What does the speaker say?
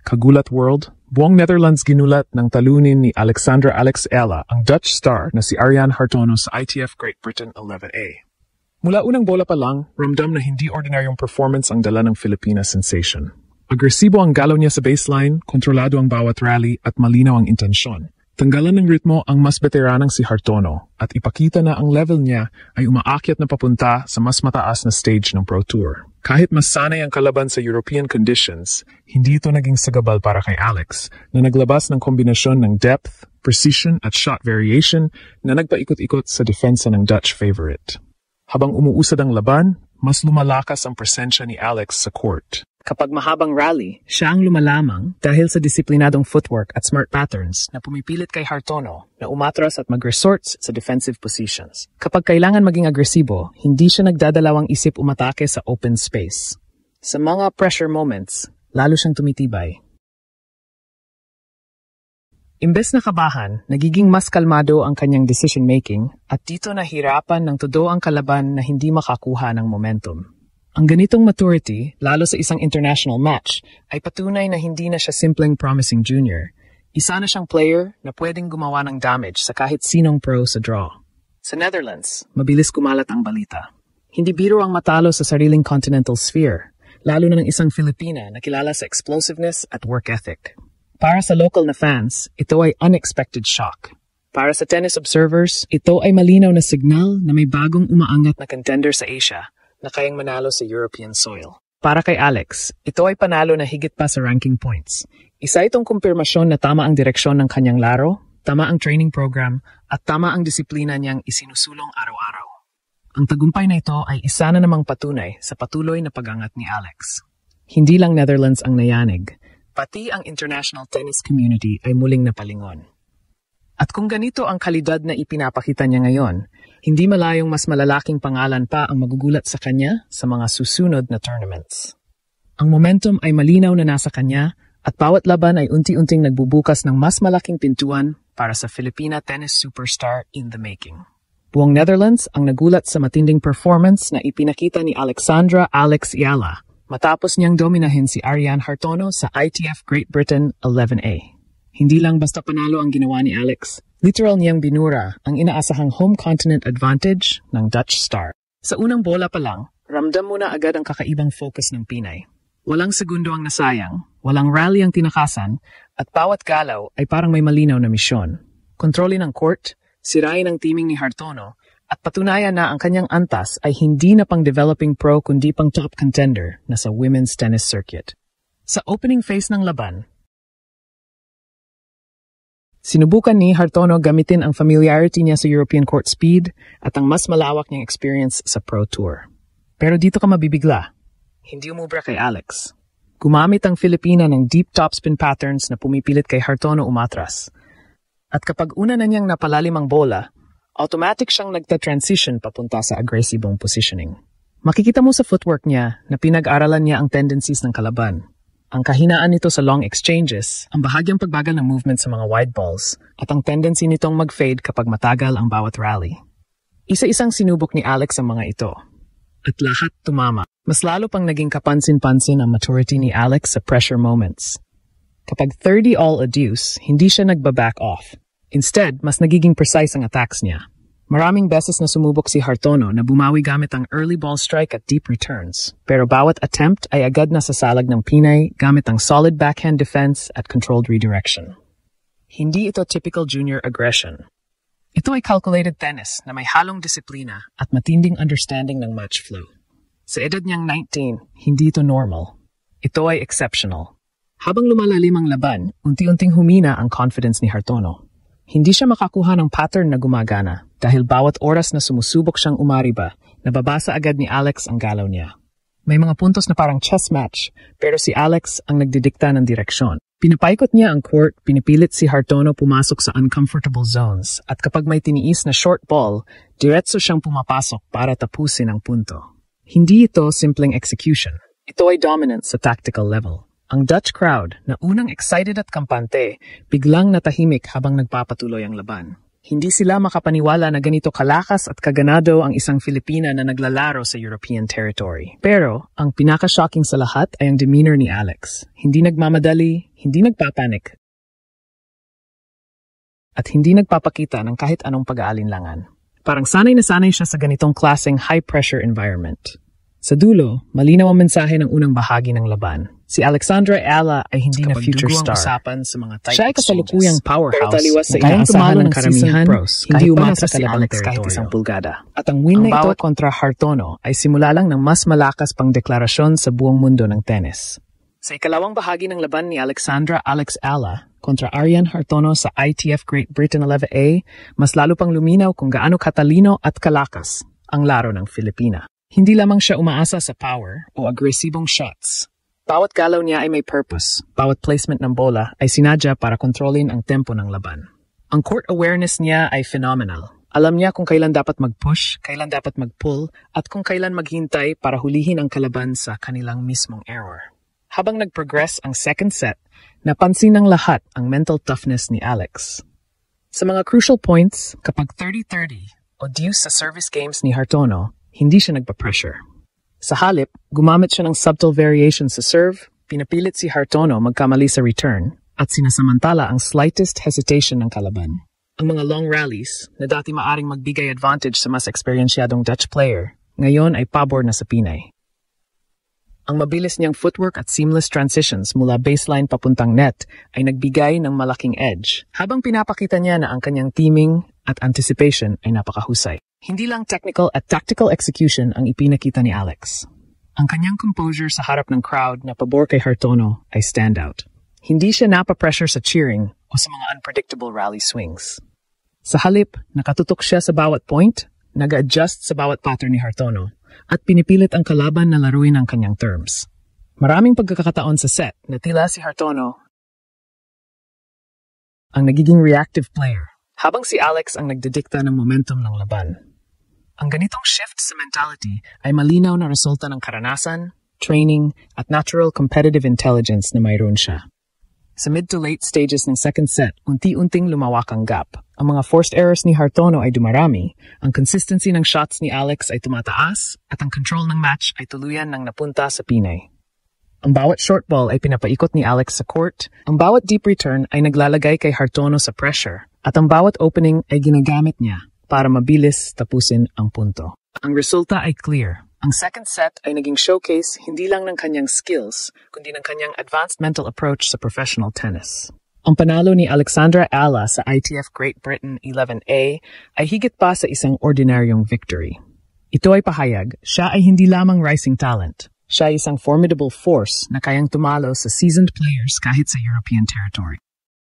Kagulat World, buong Netherlands ginulat ng talunin ni Alexandra Alex Ella ang Dutch star na si Ariane Hartono sa ITF Great Britain 11A. Mula unang bola pa lang, ramdam na hindi ordinaryong performance ang dala ng Filipina sensation. Agresibo ang galaw niya sa baseline, kontrolado ang bawat rally at malinaw ang intensyon. Tanggalan ng ritmo ang mas veteranang si Hartono at ipakita na ang level niya ay umaakyat na papunta sa mas mataas na stage ng Pro Tour. Kahit mas sanay ang kalaban sa European conditions, hindi ito naging sagabal para kay Alex na naglabas ng kombinasyon ng depth, precision at shot variation na nagpaikot-ikot sa depensa ng Dutch favorite. Habang umuusad ang laban, mas lumalakas ang presensya ni Alex sa court. Kapag mahabang rally, siya ang lumalamang dahil sa disiplinadong footwork at smart patterns na pumipilit kay Hartono na umatras at mag-resorts sa defensive positions. Kapag kailangan maging agresibo, hindi siya nagdadalawang isip umatake sa open space. Sa mga pressure moments, lalo siyang tumitibay. Imbes na kabahan, nagiging mas kalmado ang kanyang decision-making at dito nahirapan ng todo ang kalaban na hindi makakuha ng momentum. Ang ganitong maturity, lalo sa isang international match, ay patunay na hindi na siya simpleng promising junior. Isa na siyang player na pwedeng gumawa ng damage sa kahit sinong pro sa draw. Sa Netherlands, mabilis kumalat ang balita. Hindi biro ang matalo sa sariling continental sphere, lalo na ng isang Filipina na kilala sa explosiveness at work ethic. Para sa local na fans, ito ay unexpected shock. Para sa tennis observers, ito ay malinaw na signal na may bagong umaangat na contender sa Asia na kayang manalo sa European soil. Para kay Alex, ito ay panalo na higit pa sa ranking points. Isa itong kumpirmasyon na tama ang direksyon ng kanyang laro, tama ang training program, at tama ang disiplina niyang isinusulong araw-araw. Ang tagumpay na ito ay isa na namang patunay sa patuloy na pag-angat ni Alex. Hindi lang Netherlands ang nayanig, pati ang international tennis community ay muling napalingon. At kung ganito ang kalidad na ipinapakita niya ngayon, hindi malayong mas malalaking pangalan pa ang magugulat sa kanya sa mga susunod na tournaments. Ang momentum ay malinaw na nasa kanya at bawat laban ay unti-unting nagbubukas ng mas malaking pintuan para sa Filipina tennis superstar in the making. Buong Netherlands ang nagulat sa matinding performance na ipinakita ni Alexandra Alex Ella matapos niyang dominahin si Ariane Hartono sa ITF Great Britain 11A. Hindi lang basta panalo ang ginawa ni Alex, literal niyang binura ang inaasahang home continent advantage ng Dutch star. Sa unang bola pa lang, ramdam mo na agad ang kakaibang focus ng Pinay. Walang segundo ang nasayang, walang rally ang tinakasan, at bawat galaw ay parang may malinaw na misyon. Kontrolin ang court, sirain ang teaming ni Hartono, at patunayan na ang kanyang antas ay hindi na pang developing pro kundi pang top contender na sa women's tennis circuit. Sa opening phase ng laban, sinubukan ni Hartono gamitin ang familiarity niya sa European court speed at ang mas malawak niyang experience sa Pro Tour. Pero dito ka mabibigla. Hindi umubra kay Alex. Gumamit ang Filipina ng deep topspin patterns na pumipilit kay Hartono umatras. At kapag una na niyang napalalim ang bola, automatic siyang nagta-transition papunta sa aggressibong positioning. Makikita mo sa footwork niya na pinag-aralan niya ang tendencies ng kalaban. Ang kahinaan nito sa long exchanges, ang bahagyang pagbagal ng movement sa mga wide balls, at ang tendency nitong mag-fade kapag matagal ang bawat rally. Isa-isang sinubok ni Alex ang mga ito. At lahat tumama. Mas lalo pang naging kapansin-pansin ang maturity ni Alex sa pressure moments. Kapag 30 all a deuce, hindi siya nagba-back off. Instead, mas nagiging precise ang attacks niya. Maraming beses na sumubok si Hartono na bumawi gamit ang early ball strike at deep returns. Pero bawat attempt ay agad na sasalag ng Pinay gamit ang solid backhand defense at controlled redirection. Hindi ito typical junior aggression. Ito ay calculated tennis na may halong disiplina at matinding understanding ng match flow. Sa edad niyang 19, hindi ito normal. Ito ay exceptional. Habang lumalalim ang laban, unti-unting humina ang confidence ni Hartono. Hindi siya makakuha ng pattern na gumagana dahil bawat oras na sumusubok siyang umariba, nababasa agad ni Alex ang galaw niya. May mga puntos na parang chess match, pero si Alex ang nagdidikta ng direksyon. Pinapaikot niya ang court, pinipilit si Hartono pumasok sa uncomfortable zones, at kapag may tiniis na short ball, diretso siyang pumapasok para tapusin ang punto. Hindi ito simpleng execution. Ito ay dominance sa tactical level. Ang Dutch crowd, na unang excited at kampante, biglang natahimik habang nagpapatuloy ang laban. Hindi sila makapaniwala na ganito kalakas at kaganado ang isang Filipina na naglalaro sa European territory. Pero, ang pinaka-shocking sa lahat ay ang demeanor ni Alex. Hindi nagmamadali, hindi nagpapanik, at hindi nagpapakita ng kahit anong pag-aalinlangan. Parang sanay na sanay siya sa ganitong klaseng high-pressure environment. Sa dulo, malinaw ang mensahe ng unang bahagi ng laban. Si Alexandra Ayala ay hindi na future star. Sa mga siya ay kasalukuyang powerhouse na kayang tumalo ng karamihan, hindi umatras si Alex kahit isang pulgada. At ang win na ito kontra Hartono ay simula lang ng mas malakas pang deklarasyon sa buong mundo ng tennis. Sa ikalawang bahagi ng laban ni Alexandra Alex Ayala kontra Ariane Hartono sa ITF Great Britain 11A, mas lalo pang luminaw kung gaano katalino at kalakas ang laro ng Filipina. Hindi lamang siya umaasa sa power o agresibong shots. Bawat galaw niya ay may purpose. Bawat placement ng bola ay sinadya para kontrolin ang tempo ng laban. Ang court awareness niya ay phenomenal. Alam niya kung kailan dapat mag-push, kailan dapat mag-pull, at kung kailan maghintay para hulihin ang kalaban sa kanilang mismong error. Habang nag-progress ang second set, napansin ng lahat ang mental toughness ni Alex. Sa mga crucial points, kapag 30-30 o deuce sa service games ni Hartono, hindi siya nagpa-pressure. Sa halip, gumamit siya ng subtle variation sa serve, pinapilit si Hartono magkamali sa return, at sinasamantala ang slightest hesitation ng kalaban. Ang mga long rallies, na dati maaring magbigay advantage sa mas eksperyensyadong Dutch player, ngayon ay pabor na sa Pinay. Ang mabilis niyang footwork at seamless transitions mula baseline papuntang net ay nagbigay ng malaking edge, habang pinapakita niya na ang kanyang teaming at anticipation ay napakahusay. Hindi lang technical at tactical execution ang ipinakita ni Alex. Ang kanyang composure sa harap ng crowd na pabor kay Hartono ay standout. Hindi siya napapressure sa cheering o sa mga unpredictable rally swings. Sa halip, nakatutok siya sa bawat point, nag-adjust sa bawat pattern ni Hartono, at pinipilit ang kalaban na laruin ang kanyang terms. Maraming pagkakataon sa set na tila si Hartono ang nagiging reactive player, habang si Alex ang nagdidikta ng momentum ng laban. Ang ganitong shift sa mentality ay malinaw na resulta ng karanasan, training, at natural competitive intelligence na mayroon siya. Sa mid to late stages ng second set, unti-unting lumawak ang gap. Ang mga forced errors ni Hartono ay dumarami, ang consistency ng shots ni Alex ay tumataas, at ang control ng match ay tuluyan ng napunta sa Pinay. Ang bawat short ball ay pinapaikot ni Alex sa court, ang bawat deep return ay naglalagay kay Hartono sa pressure, at ang bawat opening ay ginagamit niya para mabilis tapusin ang punto. Ang resulta ay clear. Ang second set ay naging showcase hindi lang ng kanyang skills, kundi ng kanyang advanced mental approach sa professional tennis. Ang panalo ni Alexandra Ayala sa ITF Great Britain 11A ay higit pa sa isang ordinaryong victory. Ito ay pahayag, siya ay hindi lamang rising talent. Siya ay isang formidable force na kayang tumalo sa seasoned players kahit sa European territory.